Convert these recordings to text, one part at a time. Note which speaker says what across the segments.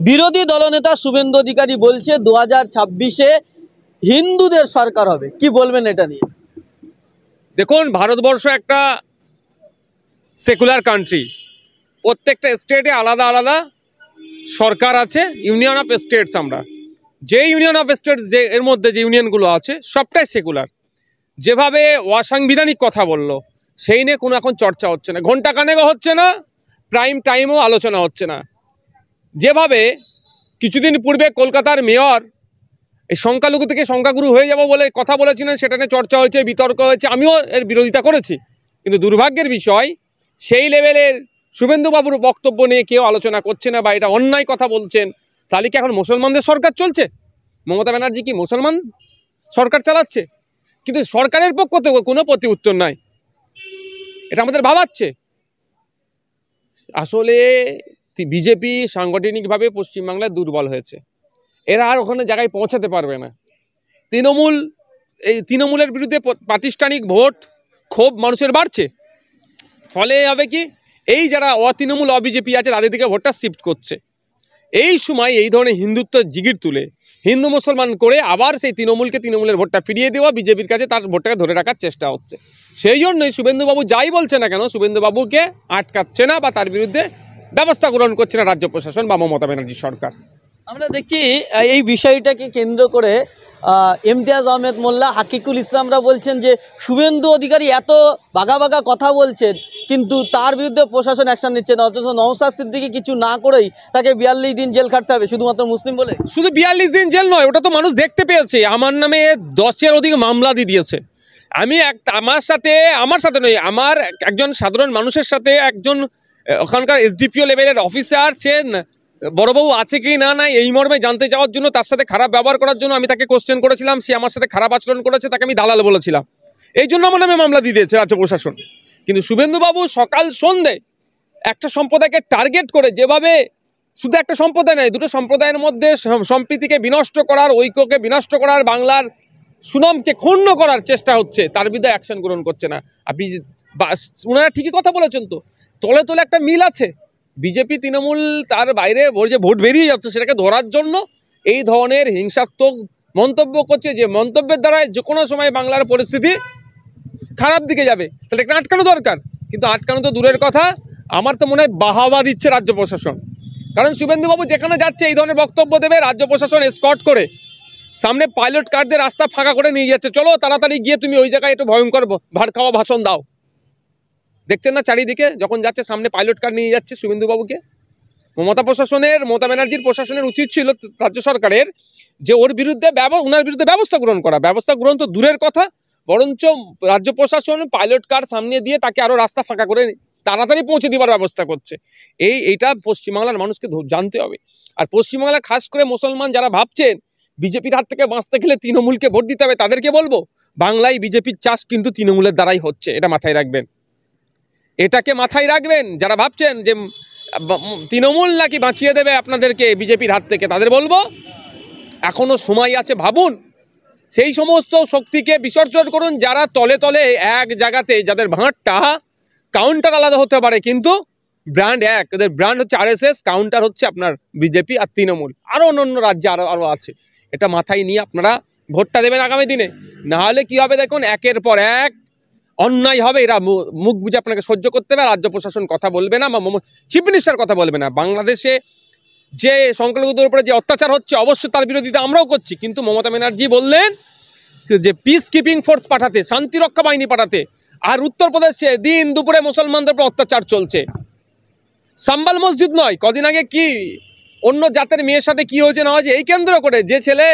Speaker 1: বিরোধী দলনেতা শুভেন্দু অধিকারী বলছে 2026-এ হিন্দুদের সরকার হবে, কি বলবেন এটা নিয়ে?
Speaker 2: দেখুন, ভারতবর্ষ একটা সেকুলার কান্ট্রি। প্রত্যেকটা স্টেটে আলাদা আলাদা সরকার আছে, ইউনিয়ন অফ স্টেটস। আমরা যে ইউনিয়ন অফ স্টেটস, যে এর মধ্যে যে ইউনিয়নগুলো আছে সবটাই সেকুলার। যেভাবে অসাংবিধানিক কথা বললো সেই নিয়ে কোনো এখন চর্চা হচ্ছে না, ঘন্টা কানেকও হচ্ছে না, প্রাইম টাইমও আলোচনা হচ্ছে না। যেভাবে কিছুদিন পূর্বে কলকাতার মেয়র এই সংখ্যালঘু থেকে সংখ্যাগুরু হয়ে যাব বলে কথা বলেছিলেন, সেটা নিয়ে চর্চা হয়েছে, বিতর্ক হয়েছে, আমিও এর বিরোধিতা করেছি। কিন্তু দুর্ভাগ্যের বিষয়, সেই লেভেলের শুভেন্দুবাবুর বক্তব্য নিয়ে কেউ আলোচনা করছে না বা এটা অন্যায় কথা বলছেন। তাহলে কি এখন মুসলমানদের সরকার চলছে? মমতা ব্যানার্জি কি মুসলমান সরকার চালাচ্ছে? কিন্তু সরকারের পক্ষ থেকে কোনো প্রতি উত্তর নাই। এটা আমাদের ভাবাচ্ছে। আসলে বিজেপি সাংগঠনিকভাবে পশ্চিমবাংলায় দুর্বল হয়েছে। এরা আর ওখানে জায়গায় পৌঁছাতে পারবে না। তৃণমূলের বিরুদ্ধে প্রাতিষ্ঠানিক ভোট ক্ষোভ মানুষের বাড়ছে। ফলে হবে কি, এই যারা অতৃণমূল অবিজেপি আছে তাদের দিকে ভোটটা শিফট করছে। এই সময় এই ধরনের হিন্দুত্বের জিগির তুলে হিন্দু মুসলমান করে আবার সেই তৃণমূলের ভোটটা ফিরিয়ে দেওয়া, বিজেপির কাছে তার ভোটটাকে ধরে রাখার চেষ্টা হচ্ছে। সেই জন্যই শুভেন্দুবাবু যাই বলছে না কেন, শুভেন্দুবাবুকে আটকাচ্ছে না বা তার বিরুদ্ধে ব্যবস্থা গ্রহণ করছে না রাজ্য প্রশাসন বা মমতা ব্যানার্জি সরকার।
Speaker 1: আমরা দেখছি এই বিষয়টাকে কেন্দ্র করে ইমতিয়াজ আহমেদ মোল্লা, হাকিকুল ইসলামরা বলছেন যে শুভেন্দু অধিকারী এত বাঘা বাঘা কথা বলছেন কিন্তু তার বিরুদ্ধে প্রশাসন অ্যাকশন নিচ্ছে না, অথচ নওশাদ সিদ্দিকী কিছু না করেই তাকে 42 দিন জেল খাটতে হবে শুধুমাত্র মুসলিম বলে।
Speaker 2: শুধু 42 দিন জেল নয়, ওটা তো মানুষ দেখতে পেয়েছে। আমার নামে 10-এর অধিক মামলা দিয়ে দিয়েছে। আমি আমার সাথে নয়, আমার একজন সাধারণ মানুষের সাথে একজন ওখানকার এসডিপিও লেভেলের অফিসার, সে বড়বাবু আছে কি না নাই এই মর্মে জানতে যাওয়ার জন্য, তার সাথে খারাপ ব্যবহার করার জন্য আমি তাকে কোশ্চেন করেছিলাম। সে আমার সাথে খারাপ আচরণ করেছে, তাকে আমি দালাল বলেছিলাম। এই জন্য আমার নামে মামলা দিয়ে দিয়েছে রাজ্য প্রশাসন। কিন্তু শুভেন্দুবাবু সকাল সন্ধে একটা সম্প্রদায়কে টার্গেট করে, যেভাবে শুধু একটা সম্প্রদায় নয়, দুটো সম্প্রদায়ের মধ্যে সম্প্রীতিকে বিনষ্ট করার, ঐক্যকে বিনষ্ট করার, বাংলার সুনামকে ক্ষুণ্ণ করার চেষ্টা হচ্ছে, তার বিরুদ্ধে অ্যাকশন গ্রহণ করছে না। আপনি ওনারা ঠিকই কথা বলেছেন, তো তলে তলে একটা মিল আছে। বিজেপি তৃণমূল তার বাইরে যে ভোট বেরিয়ে যাচ্ছে সেটাকে ধরার জন্য এই ধরনের হিংসাত্মক মন্তব্য করছে, যে মন্তব্যের দ্বারা যে কোনো সময় বাংলার পরিস্থিতি খারাপ দিকে যাবে। তাহলে একটা আটকানো দরকার। কিন্তু আটকানো তো দূরের কথা, আমার তো মনে হয় বাহাবা দিচ্ছে রাজ্য প্রশাসন। কারণ শুভেন্দুবাবু যেখানে যাচ্ছে এই ধরনের বক্তব্য দেবে, রাজ্য প্রশাসন এসকর্ট করে সামনে পাইলট কারদের রাস্তা ফাঁকা করে নিয়ে যাচ্ছে। চলো তাড়াতাড়ি গিয়ে তুমি ওই জায়গায় একটু ভয়ঙ্কর ভাট খাওয়া ভাষণ দাও। দেখছেন না চারিদিকে যখন যাচ্ছে সামনে পাইলট কার নিয়ে যাচ্ছে শুভেন্দুবাবুকে। মমতা ব্যানার্জির প্রশাসনের উচিত ছিল, রাজ্য সরকারের, যে ওনার বিরুদ্ধে ব্যবস্থা গ্রহণ করা। ব্যবস্থা গ্রহণ তো দূরের কথা, বরঞ্চ রাজ্য প্রশাসন পাইলট কার সামনে দিয়ে তাকে আরও রাস্তা ফাঁকা করে তাড়াতাড়ি পৌঁছে দেওয়ার ব্যবস্থা করছে। এইটা পশ্চিমবাংলার মানুষকে জানতে হবে। আর পশ্চিমবাংলার খাস করে মুসলমান যারা ভাবছেন বিজেপির হাত থেকে বাঁচতে গেলে তৃণমূলকে ভোট দিতে হবে, তাদেরকে বলবো বাংলায় বিজেপির চাষ কিন্তু তৃণমূলের দ্বারাই হচ্ছে। এটা মাথায় রাখবেন, এটাকে মাথায় রাখবেন। যারা ভাবছেন যে তৃণমূল নাকি বাঁচিয়ে দেবে আপনাদেরকে বিজেপির হাত থেকে, তাদের বলবো এখনো সময় আছে, ভাবুন। সেই সমস্ত শক্তিকে বিসর্জন করুন যারা তলে তলে এক জায়গাতে, যাদের ভাঁটটা কাউন্টার আলাদা হতে পারে কিন্তু ব্র্যান্ড এক। এদের ব্র্যান্ড হচ্ছে RSS, কাউন্টার হচ্ছে আপনার বিজেপি আর তৃণমূল, আরও অন্য রাজ্যে আরও আছে। এটা মাথায় নিয়ে আপনারা ভোটটা দেবেন আগামী দিনে। নাহলে কি হবে দেখুন, একের পর এক অন্যায় হবে। এরা মুখ বুঝে আপনাকে সহ্য করতে হবে। রাজ্য প্রশাসন কথা বলবে না, বা চিফ মিনিস্টার কথা বলবে না। বাংলাদেশে যে সংখ্যালঘুদের উপরে যে অত্যাচার হচ্ছে, অবশ্যই তার বিরোধিতা আমরাও করছি। কিন্তু মমতা ব্যানার্জি বললেন যে পিস কিপিং ফোর্স পাঠাতে, শান্তিরক্ষা বাহিনী পাঠাতে। আর উত্তরপ্রদেশে দিন দুপুরে মুসলমানদের উপর অত্যাচার চলছে। সাম্বাল মসজিদ নয়, কদিন আগে কি অন্য জাতের মেয়ের সাথে কি হয়েছে না হয়েছে, এই কেন্দ্র করে যে ছেলে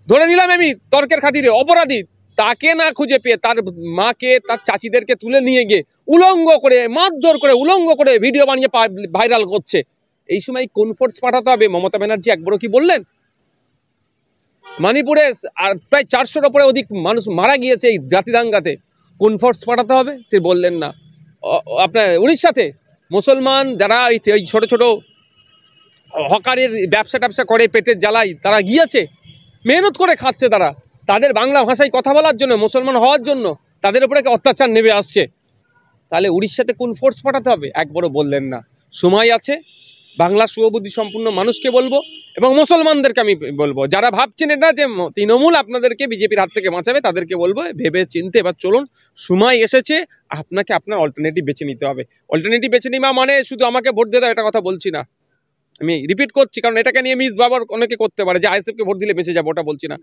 Speaker 2: ধরে নিলাম আমি তর্কের খাতিরে অপরাধী, তাকে না খুঁজে পেয়ে তার মাকে, তার চাচিদেরকে তুলে নিয়ে গিয়ে উলঙ্গ করে, মারধর করে, উলঙ্গ করে ভিডিও বানিয়ে ভাইরাল করছে। এই সময় কোন ফোর্স পাঠাতে হবে? মমতা ব্যানার্জি একবারও কি বললেন? মণিপুরে আর প্রায় 400-র উপরে অধিক মানুষ মারা গিয়েছে এই জাতি দাঙ্গাতে, কোন ফোর্স পাঠাতে হবে সে বললেন না। আপনার উড়িষ্যাতে মুসলমান যারা এই ছোট ছোট হকারের ব্যবসা করে পেটের জ্বালাই, তারা গিয়েছে, মেহনত করে খাচ্ছে, তাদের বাংলা ভাষায় কথা বলার জন্য, মুসলমান হওয়ার জন্য তাদের উপরে অত্যাচার নেমে আসছে। তাহলে উড়িষ্যাতে কোন ফোর্স পাঠাতে হবে একবারও বললেন না। সময় আছে, বাংলার শুভবুদ্ধি সম্পূর্ণ মানুষকে বলবো এবং মুসলমানদেরকে আমি বলবো, যারা ভাবছেন এটা যে তৃণমূল আপনাদেরকে বিজেপির হাত থেকে বাঁচাবে, তাদেরকে বলবো ভেবে চিনতে এবার চলুন। সময় এসেছে, আপনাকে আপনার অল্টারনেটিভ বেছে নিতে হবে। অল্টারনেটিভ বেছে নেওয়া মানে শুধু আমাকে ভোট দিয়ে দাও এটা কথা বলছি না, আমি রিপিট করছি, কারণ এটাকে নিয়ে মিস বাবার অনেকে করতে পারে যে আইএসএফকে ভোট দিলে বেঁচে যাবো, ওটা বলছি না।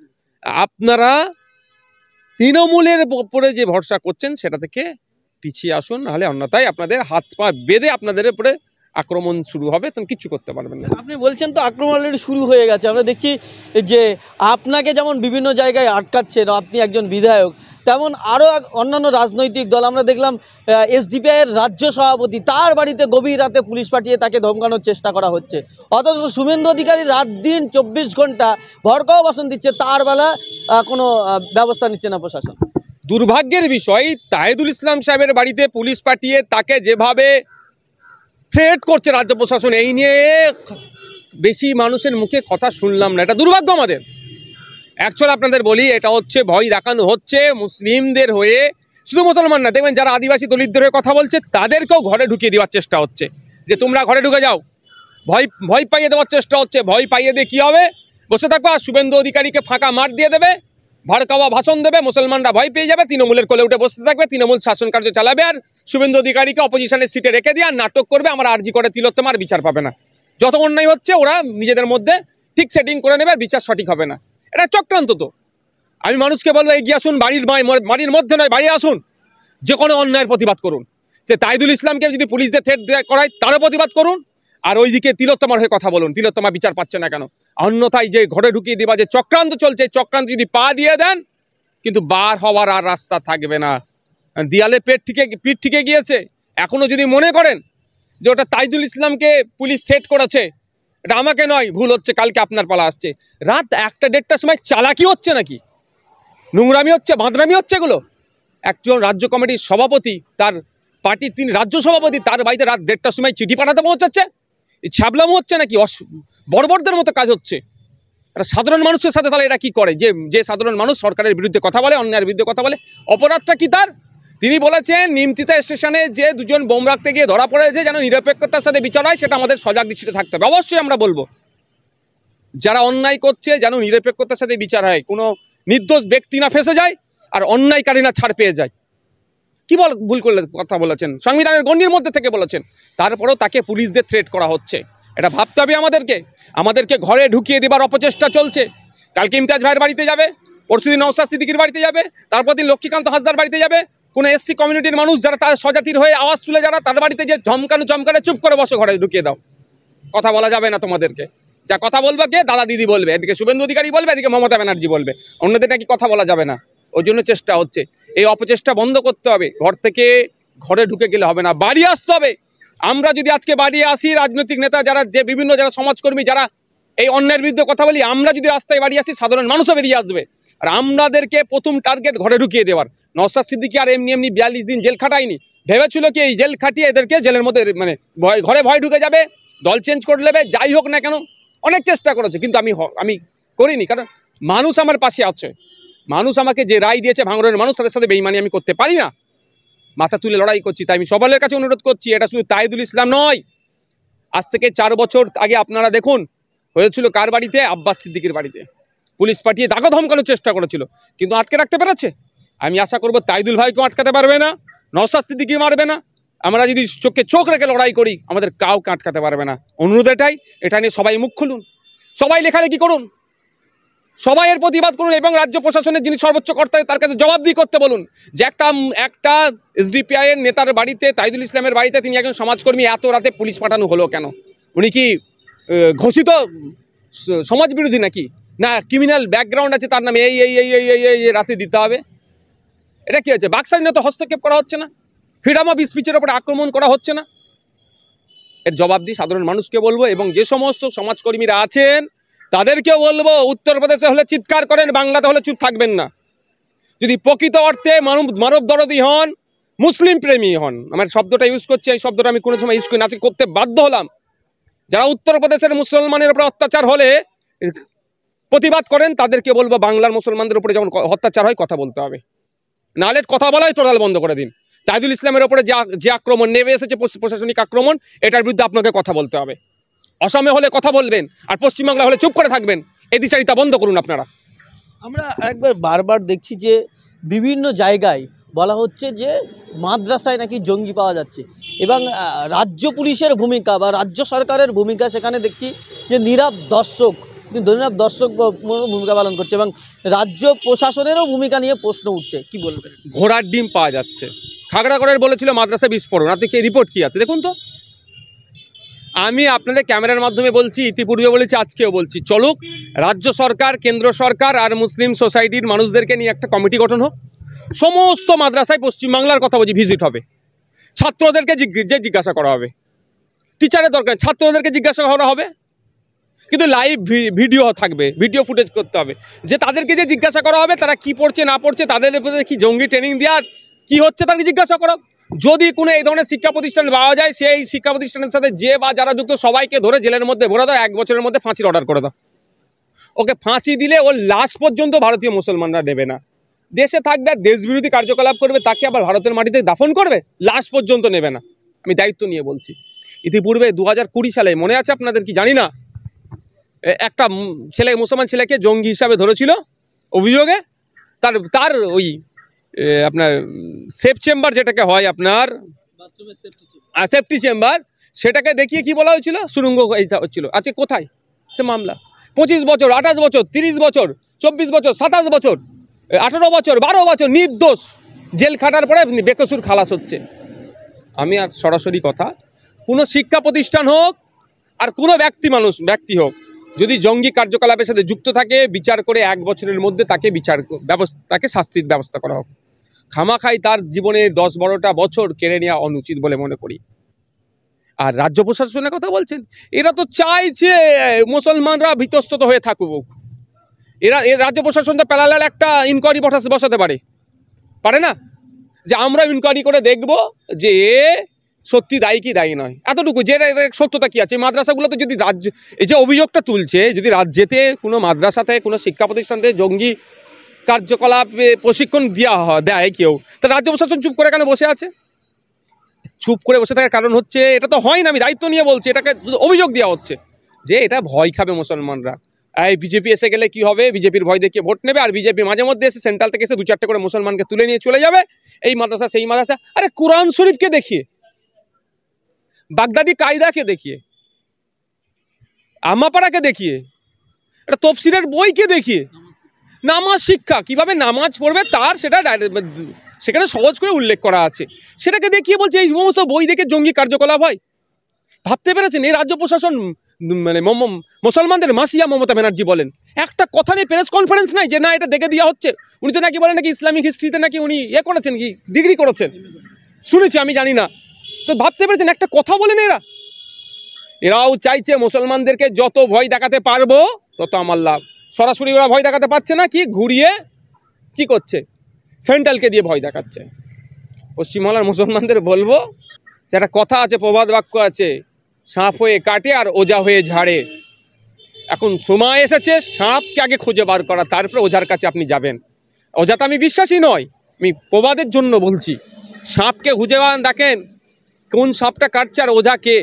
Speaker 2: আপনারা তৃণমূলের উপরে যে ভরসা করছেন সেটা থেকে পিছিয়ে আসুন, নাহলে অন্যথায় আপনাদের হাত পা বেঁধে আপনাদের উপরে আক্রমণ শুরু হবে, তখন কিচ্ছু করতে পারবেন না।
Speaker 1: আপনি বলছেন তো আক্রমণ অলরেডি শুরু হয়ে গেছে। আমরা দেখছি যে আপনাকে যেমন বিভিন্ন জায়গায় আটকাচ্ছেন, আপনি একজন বিধায়ক, তেমন আরও অন্যান্য রাজনৈতিক দল, আমরা দেখলাম এসডিপিআইয়ের রাজ্য সভাপতি, তার বাড়িতে গভীর রাতে পুলিশ পাঠিয়ে তাকে ধমকানোর চেষ্টা করা হচ্ছে। অথচ শুভেন্দু অধিকারী রাত দিন 24 ঘন্টা ভরকাও বাসন দিচ্ছে, তার বেলা কোনো ব্যবস্থা নিচ্ছে না প্রশাসন।
Speaker 2: দুর্ভাগ্যের বিষয়, তাহিদুল ইসলাম সাহেবের বাড়িতে পুলিশ পাঠিয়ে তাকে যেভাবে থ্রেট করছে রাজ্য প্রশাসন, এই নিয়ে বেশি মানুষের মুখে কথা শুনলাম না। এটা দুর্ভাগ্য আমাদের। অ্যাকচুয়াল আপনাদের বলি, এটা হচ্ছে ভয় দেখানো হচ্ছে মুসলিমদের হয়ে। শুধু মুসলমান না, দেখবেন যারা আদিবাসী দলিতদের হয়ে কথা বলছে তাদেরকেও ঘরে ঢুকিয়ে দেওয়ার চেষ্টা হচ্ছে, যে তোমরা ঘরে ঢুকে যাও, ভয় পাইয়ে দেওয়ার চেষ্টা হচ্ছে। ভয় পাইয়ে দিয়ে কী হবে, বসে থাকো আর শুভেন্দু অধিকারীকে ফাঁকা মার দিয়ে দেবে, ভড়কাওয়া ভাষণ দেবে, মুসলমানরা ভয় পেয়ে যাবে, তৃণমূলের কোলে উঠে বসতে থাকবে, তৃণমূল শাসন কার্য চালাবে, আর শুভেন্দু অধিকারীকে অপোজিশনের সিটে রেখে দিয়ে আর নাটক করবে, আমরা আরজি করে তিলোত্তমার বিচার পাবে না। যত অন্যায় হচ্ছে ওরা নিজেদের মধ্যে ঠিক সেটিং করে নেবে, আর বিচার সঠিক হবে না। এটা চক্রান্ত। তো আমি মানুষকে বলবো এগিয়ে আসুন, বাড়ির মধ্যে নয় বাইরে আসুন, যে কোনো অন্যায়ের প্রতিবাদ করুন। যে তাহিদুল ইসলামকে যদি পুলিশদের থ্রেট করায় তারও প্রতিবাদ করুন, আর ওইদিকে তিলোত্তমার হয়ে কথা বলুন, তিলোত্তমা বিচার পাচ্ছে না কেন। অন্যথায় যে ঘরে ঢুকিয়ে দেওয়া যে চক্রান্ত চলছে, চক্রান্ত যদি পা দিয়ে দেন কিন্তু বার হওয়ার আর রাস্তা থাকবে না। দেয়ালে পিঠ ঠিকে গিয়েছে। এখনও যদি মনে করেন যে ওটা তাহিদুল ইসলামকে পুলিশ থ্রেট করেছে, এটা আমাকে নয়, ভুল হচ্ছে, কালকে আপনার পালা আসছে। রাত 1টা-1:30টার সময় চালাকি হচ্ছে নাকি, নোংরামি হচ্ছে, বাঁদরামি হচ্ছে এগুলো। একজন রাজ্য কমিটির সভাপতি, তার পার্টির তিনি রাজ্য সভাপতি, তার বাড়িতে রাত 1:30টার সময় চিঠি পাঠাতে পৌঁছাচ্ছে। এই ছ্যাবলামো হচ্ছে নাকি, বর্বরদের মতো কাজ হচ্ছে। এটা সাধারণ মানুষের সাথে তাহলে এটা কি করে, যে সাধারণ মানুষ সরকারের বিরুদ্ধে কথা বলে, অন্যায়ের বিরুদ্ধে কথা বলে, অপরাধটা কি তার? তিনি বলেছেন নিমতিতা স্টেশনে যে দুজন বোম রাখতে গিয়ে ধরা পড়েছে, যেন নিরপেক্ষতার সাথে বিচার হয়, সেটা আমাদের সজাগ দৃষ্টিতে থাকতে হবে। অবশ্যই আমরা বলবো যারা অন্যায় করছে যেন নিরপেক্ষতার সাথে বিচার হয়, কোনো নির্দোষ ব্যক্তি না ফেঁসে যায়, আর অন্যায়কারী না ছাড় পেয়ে যায়। কি ভুল করলে কথা বলেছেন, সংবিধানের গণ্ডির মধ্যে থেকে বলেছেন, তারপরেও তাকে পুলিশদের থ্রেট করা হচ্ছে। এটা ভাবতে হবে আমাদেরকে ঘরে ঢুকিয়ে দেবার অপচেষ্টা চলছে। কালকে ইমতিয়াজ ভাইয়ের বাড়িতে যাবে, পরশুদিন নওশাদ সিদ্দিকীর বাড়িতে যাবে, তারপর দিন লক্ষ্মীকান্ত হাসদার বাড়িতে যাবে, কোনো এসসি কমিউনিটির মানুষ যারা তার স্বজাতির হয়ে আওয়াজ তুলে যারা, তার বাড়িতে যে চমকানো চুপ করে বসে, ঘরে ঢুকিয়ে দাও। কথা বলা যাবে না তোমাদেরকে, যা কথা বলবে কে দাদা দিদি বলবে, এদিকে শুভেন্দু অধিকারী বলবে, এদিকে মমতা ব্যানার্জি বলবে, অন্যদের নাকি কথা বলা যাবে না। ওই জন্য চেষ্টা হচ্ছে, এই অপচেষ্টা বন্ধ করতে হবে। ঘরে ঢুকে গেলে হবে না, বাড়ি আসতে হবে। আমরা যদি আজকে বাড়ি আসি, রাজনৈতিক নেতা যারা যারা সমাজকর্মী যারা এই অন্যায়ের বিরুদ্ধে কথা বলি, আমরা যদি রাস্তায় বাড়ি আসি, সাধারণ মানুষও বেরিয়ে আসবে। আর আমাদেরকে প্রথম টার্গেট ঘরে ঢুকিয়ে দেওয়ার। নওশাদ সিদ্দিকী আর এমনি 42 দিন জেল খাটায়নি, ভেবেছিল কি এই জেল খাটিয়ে এদেরকে জেলের মধ্যে ঘরে ভয় ঢুকে যাবে, দল চেঞ্জ করে নেবে, যাই হোক না কেন অনেক চেষ্টা করেছে, কিন্তু আমি করিনি, কারণ মানুষ আমার পাশে আছে। মানুষ আমাকে যে রায় দিয়েছে, ভাঙড়ের মানুষ, তাদের সাথে বেইমানি আমি করতে পারি না, মাথা তুলে লড়াই করছি। তাই আমি সবার কাছে অনুরোধ করছি, এটা শুধু তাহিদুল ইসলাম নয়, আজ থেকে 4 বছর আগে আপনারা দেখুন হয়েছিল কার বাড়িতে, আব্বাস সিদ্দিকীর বাড়িতে পুলিশ পাঠিয়ে তাকে ধমকানোর চেষ্টা করেছিল, কিন্তু আটকে রাখতে পেরেছে। আমি আশা করব তাহিদুল ভাইকেও আটকাতে পারবে না, নওশাদ সিদ্দিকী মারবে না। আমরা যদি চোখ রেখে লড়াই করি, আমাদের কাউকে আটকাতে পারবে না। অনুরোধ এটাই, এটা নিয়ে সবাই মুখ খুলুন, সবাই লেখালেখি করুন, সবাই এর প্রতিবাদ করুন, এবং রাজ্য প্রশাসনের যিনি সর্বোচ্চ কর্তা তার কাছে জবাবদিহি করতে বলুন যে একটা এসডিপিআই এর নেতার বাড়িতে, তাহিদুল ইসলামের বাড়িতে, তিনি একজন সমাজকর্মী, এত রাতে পুলিশ পাঠানো হলো কেন? উনি কি ঘোষিত সমাজ বিরোধী নাকি, না ক্রিমিনাল ব্যাকগ্রাউন্ড আছে তার নামে, এই রাতে দিতে হবে? এটা কি হচ্ছে? বাক স্বাধীনতা হস্তক্ষেপ করা হচ্ছে না? ফ্রিডম অফ স্পিচের ওপরে আক্রমণ করা হচ্ছে না? এর জবাবদিহি সাধারণ মানুষকে বলবো, এবং যে সমস্ত সমাজকর্মীরা আছেন তাদেরকেও বলবো, উত্তরপ্রদেশে হলে চিৎকার করেন, বাংলাতে হলে চুপ থাকবেন না। যদি প্রকৃত অর্থে মানব দরদী হন, মুসলিম প্রেমী হন, আমার শব্দটা ইউজ করছি, এই শব্দটা আমি কোনো সময় ইউজ করি না, আজকে করতে বাধ্য হলাম। যারা উত্তরপ্রদেশের মুসলমানের উপরে অত্যাচার হলে প্রতিবাদ করেন, তাদেরকে বলবো বাংলার মুসলমানদের উপরে যখন অত্যাচার হয় কথা বলতে হবে, নাহলে কথা বলাই টোটাল বন্ধ করে দিন। তাহিদুল ইসলামের উপরে যে আক্রমণ নেমে এসেছে, প্রশাসনিক আক্রমণ, এটার বিরুদ্ধে আপনাকে কথা বলতে হবে। অসমে হলে কথা বলবেন, আর পশ্চিমবাংলা হলে চুপ করে থাকবেন। এই দ্বিচারিতা বন্ধ করুন আপনারা।
Speaker 1: আমরা একবার বারবার দেখছি যে বিভিন্ন জায়গায় বলা হচ্ছে যে মাদ্রাসায় নাকি জঙ্গি পাওয়া যাচ্ছে, এবং রাজ্য পুলিশের ভূমিকা বা রাজ্য সরকারের ভূমিকা সেখানে দেখছি যে নীরব দর্শক ভূমিকা পালন করছে, এবং রাজ্য প্রশাসনেরও ভূমিকা নিয়ে প্রশ্ন উঠছে। কি বলবেন?
Speaker 2: ঘোড়ার ডিম পাওয়া যাচ্ছে। খাগড়াগড়ের বলেছিল মাদ্রাসা বিস্ফোরণ, আপনি কি রিপোর্ট কি আছে দেখুন তো। আমি আপনাদের ক্যামেরার মাধ্যমে বলছি, ইতিপূর্বে বলেছি, আজকেও বলছি, চলুক রাজ্য সরকার, কেন্দ্র সরকার আর মুসলিম সোসাইটির মানুষদেরকে নিয়ে একটা কমিটি গঠন হোক। সমস্ত মাদ্রাসায় পশ্চিমবাংলার কথা বলছি ভিজিট হবে, ছাত্রদেরকে জিজ্ঞাসা করা হবে। টিচারের দরকার, ছাত্রদেরকে জিজ্ঞাসা করা হবে, কিন্তু লাইভ ভিডিও থাকবে, ভিডিও ফুটেজ করতে হবে, যে তাদেরকে যে জিজ্ঞাসা করা হবে তারা কি পড়ছে না পড়ছে, তাদের উপরে কি জঙ্গি ট্রেনিং দেওয়ার কি হচ্ছে তাদেরকে জিজ্ঞাসা করো। যদি কোনো এই ধরনের শিক্ষা প্রতিষ্ঠান পাওয়া যায়, সেই শিক্ষা প্রতিষ্ঠানের সাথে যে বা যারা যুক্ত সবাইকে ধরে জেলের মধ্যে ভরে দাও, 1 বছরের মধ্যে ফাঁসির অর্ডার করে দাও। ওকে ফাঁসি দিলে ওর লাশ পর্যন্ত ভারতীয় মুসলমানরা দেবে না। দেশে থাকবে, দেশবিরোধী কার্যকলাপ করবে, তাকে আবার ভারতের মাটিতে দাফন করবে, লাশ পর্যন্ত নেবে না। আমি দায়িত্ব নিয়ে বলছি। ইতিপূর্বে 2020 সালে মনে আছে আপনাদের কি জানি না, একটা ছেলে, মুসলমান ছেলেকে জঙ্গি হিসাবে ধরেছিল অভিযোগে। তার ওই আপনার সেফ চেম্বার যেটাকে হয় আপনার সেফটি চেম্বার, সেটাকে দেখিয়ে কি বলা হয়েছিল, সুরঙ্গ হচ্ছিল। আজকে কোথায় সে মামলা? 25 বছর, 28 বছর, 30 বছর, 24 বছর, 27 বছর, 18 বছর, 12 বছর নির্দোষ জেল খাটার পরে বেকসুর খালাস হচ্ছে। আমি আর সরাসরি কথা, কোনো শিক্ষা প্রতিষ্ঠান হোক আর কোনো ব্যক্তি হোক, যদি জঙ্গি কার্যকলাপের সাথে যুক্ত থাকে, বিচার করে 1 বছরের মধ্যে তাকে শাস্তির ব্যবস্থা করা হোক। খামাখাই তার জীবনের 10-12টা বছর কেড়ে নেওয়া অনুচিত বলে মনে করি। আর রাজ্য প্রশাসনের কথা বলছেন, এরা তো চাইছে মুসলমানরা ভীতস্তত হয়ে থাকুক। রাজ্য প্রশাসন তো প্যারালাল একটা ইনকোয়ারি বসাতে পারে না, যে আমরা ইনকোয়ারি করে দেখব যে সত্যি দায়ী কি দায়ী নয়, এতটুকু। যে সত্যতা কি আছে মাদ্রাসাগুলোতে, যদি রাজ্য এই যে অভিযোগটা তুলছে, যদি রাজ্যেতে কোনো মাদ্রাসাতে কোনো শিক্ষা প্রতিষ্ঠানতে জঙ্গি কার্যকলাপে প্রশিক্ষণ দেয় কেউ, তা রাজ্য প্রশাসন চুপ করে কেন বসে আছে? চুপ করে বসে থাকার কারণ হচ্ছে, এটা তো হয় না, আমি দায়িত্ব নিয়ে বলছি, এটাকে অভিযোগ দেওয়া হচ্ছে যে এটা ভয় খাবে মুসলমানরা। এই বিজেপি এসে গেলে কি হবে, বিজেপির ভয় দেখিয়ে ভোট নেবে, আর বিজেপি মাঝে মধ্যে এসে সেন্ট্রাল থেকে এসে 2-4টে করে মুসলমানকে তুলে নিয়ে চলে যাবে, এই মাদ্রাসা সেই মাদ্রাসা। আরে কোরআন শরীফকে দেখিয়ে, বাগদাদি কায়দাকে দেখিয়ে, আম্মাপাড়াকে দেখিয়ে, এটা তফসিরের বইকে দেখিয়ে, নামাজ শিক্ষা কিভাবে নামাজ পড়বে তার সেটা সেখানে সহজ করে উল্লেখ করা আছে, সেটাকে দেখিয়ে বলছে এই সমস্ত বই দেখে জঙ্গি কার্যকলাপ হয়। ভাবতে পেরেছেন এই রাজ্য প্রশাসন মানে মুসলমানদের মাসিয়া মমতা ব্যানার্জি বলেন, একটা কথা নেই, প্রেস কনফারেন্স নাই যে না এটা দেখে দেওয়া হচ্ছে। উনি তো নাকি বলেন নাকি ইসলামিক হিস্ট্রিতে নাকি উনি করেছেন, কি ডিগ্রি করেছেন শুনেছি, আমি জানি না। তো ভাবতে পেরেছেন একটা কথা বলেন এরাও চাইছে মুসলমানদেরকে যত ভয় দেখাতে পারবো তত আমার লাভ। সরাসরি ওরা ভয় দেখাতে পারছে না, কি ঘুরিয়ে কি করছে, সেন্ট্রালকে দিয়ে ভয় দেখাচ্ছে। পশ্চিমবাংলার মুসলমানদের বলবো যে একটা কথা আছে, প্রবাদ বাক্য আছে, সাপ হয়ে কাটে আর ওঝা হয়ে ঝাড়ে। এখন সময় এসেছে সাপকে আগে খুঁজে বার করা, তারপরে ওঝার কাছে আপনি যাবেন। ওঝাতে আমি বিশ্বাসী নয়, আমি প্রবাদের জন্য বলছি। সাপকে খুঁজে দেখেন কোন সাপটা কাটছে আর ওঝা কে,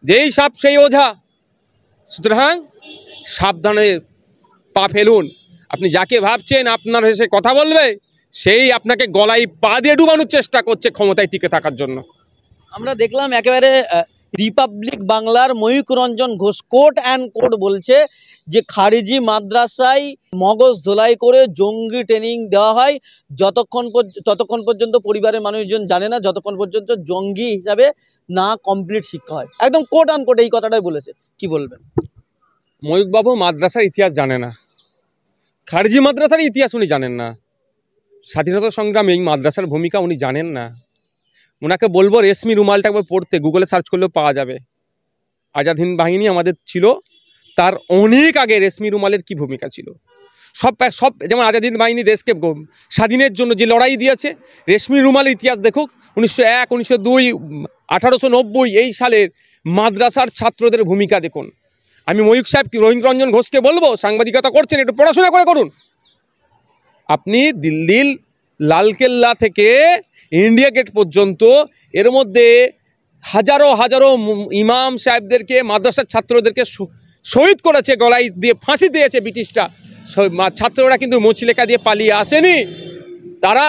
Speaker 2: যেই সাপ সেই ওঝা। সুতরাং সাবধানে পা ফেলুন। আপনি যাকে ভাবছেন আপনার এসে কথা বলবে, সেই আপনাকে গলায় পা দিয়ে ডুবানোর চেষ্টা করছে ক্ষমতায় টিকে থাকার জন্য।
Speaker 1: আমরা দেখলাম একেবারে রিপাবলিক বাংলার Mayukh Ranjan Ghosh quote and quote বলছে যে খারিজি মাদ্রাসায় মগজ ধোলাই করে জঙ্গি ট্রেনিং দেওয়া হয়, ততক্ষণ পর্যন্ত পরিবারের মানুষজন জানে না, যতক্ষণ পর্যন্ত জঙ্গি হিসাবে না কমপ্লিট শিক্ষা হয়। একদম কোট অ্যান্ড কোট এই কথাটাই বলেছে। কি বলবেন?
Speaker 2: ময়ূকবাবু মাদ্রাসার ইতিহাস জানে না, খারিজি মাদ্রাসার ইতিহাস উনি জানেন না, স্বাধীনতা সংগ্রামে এই মাদ্রাসার ভূমিকা উনি জানেন না। ওনাকে বলবো রেশমি রুমালটা একবার পড়তে, গুগলে সার্চ করলেও পাওয়া যাবে। আজাদ হিন্দ বাহিনী আমাদের ছিল, তার অনেক আগে রেশমি রুমালের কি ভূমিকা ছিল। সব যেমন আজাদ হিন্দ বাহিনী দেশকে স্বাধীনের জন্য যে লড়াই দিয়েছে, রেশমি রুমালের ইতিহাস দেখুক। 1901, 1902, 1890 এই সালের মাদ্রাসার ছাত্রদের ভূমিকা দেখুন। আমি ময়ূক সাহেব রবীন্দ্র রঞ্জন ঘোষকে বলবো, সাংবাদিকতা করছেন, একটু পড়াশোনা করে করুন। আপনি দিল্লির লালকেল্লা থেকে ইন্ডিয়া গেট পর্যন্ত এর মধ্যে হাজারো হাজারো ইমাম সাহেবদেরকে, মাদ্রাসার ছাত্রদেরকে শহীদ করেছে, গলায় দিয়ে ফাঁসি দিয়েছে ব্রিটিশরা। ছাত্ররা কিন্তু মুচলেখা দিয়ে পালিয়ে আসেনি, তারা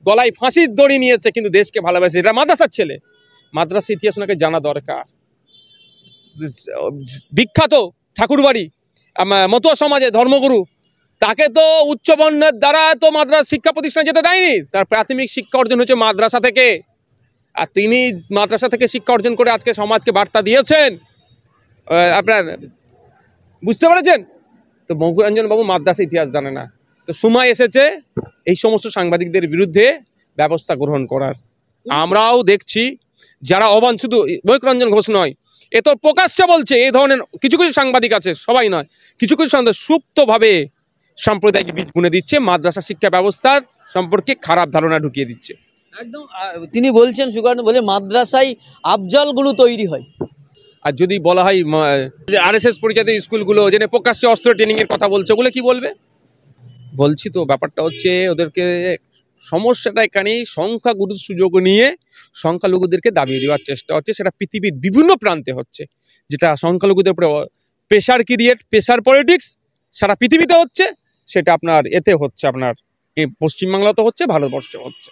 Speaker 2: গলায় ফাঁসির দড়ি নিয়েছে, কিন্তু দেশকে ভালোবাসে। এটা মাদ্রাসার ছেলে, মাদ্রাসা ইতিহাস ওনাকে জানা দরকার। বিখ্যাত ঠাকুরবাড়ি মতুয়া সমাজে ধর্মগুরু, তাকে তো উচ্চবর্ণের দ্বারা তো মাদ্রাসা শিক্ষা প্রতিষ্ঠানে যেতে দেয়নি, তার প্রাথমিক শিক্ষা অর্জন হচ্ছে মাদ্রাসা থেকে। আর তিনি মাদ্রাসা থেকে শিক্ষা অর্জন করে আজকে সমাজকে বার্তা দিয়েছেন। আপনার বুঝতে পেরেছেন তো? মফিরঞ্জন বাবু মাদ্রাসা ইতিহাস জানে না। তো সময় এসেছে এই সমস্ত সাংবাদিকদের বিরুদ্ধে ব্যবস্থা গ্রহণ করার। আমরাও দেখছি যারা শুধু মফিরঞ্জন ঘোষ নয়, এ তো প্রকাশ্যে বলছে, এই ধরনের কিছু কিছু সাংবাদিক আছে, সবাই নয়, কিছু কিছু সাংবাদিক সুপ্তভাবে সাম্প্রদায়িক বীজ বুনে দিচ্ছে, মাদ্রাসা শিক্ষা ব্যবস্থা সম্পর্কে খারাপ ধারণা ঢুকিয়ে দিচ্ছে।
Speaker 1: একদম তিনি বলছেন, সুকান্ত বলে মাদ্রাসায় আফজালগুলো তৈরি হয়।
Speaker 2: আর যদি বলা হয় আরএসএস পরিচিত স্কুলগুলো যেখানে প্রকাশ্যে অস্ত্র ট্রেনিংয়ের কথা বলছে, ওগুলো কি বলবে? বলছি তো, ব্যাপারটা হচ্ছে ওদেরকে সমস্যাটা এখানেই সংখ্যাগুরুর সুযোগ নিয়ে সংখ্যালঘুদেরকে দাবিয়ে দেওয়ার চেষ্টা হচ্ছে। সেটা পৃথিবীর বিভিন্ন প্রান্তে হচ্ছে, যেটা সংখ্যালঘুদের উপরে প্রেশার ক্রিয়েট, প্রেশার পলিটিক্স সারা পৃথিবীতে হচ্ছে। সেটা আপনার এতে হচ্ছে, আপনার পশ্চিমবাংলাতে হচ্ছে, ভারতবর্ষে হচ্ছে।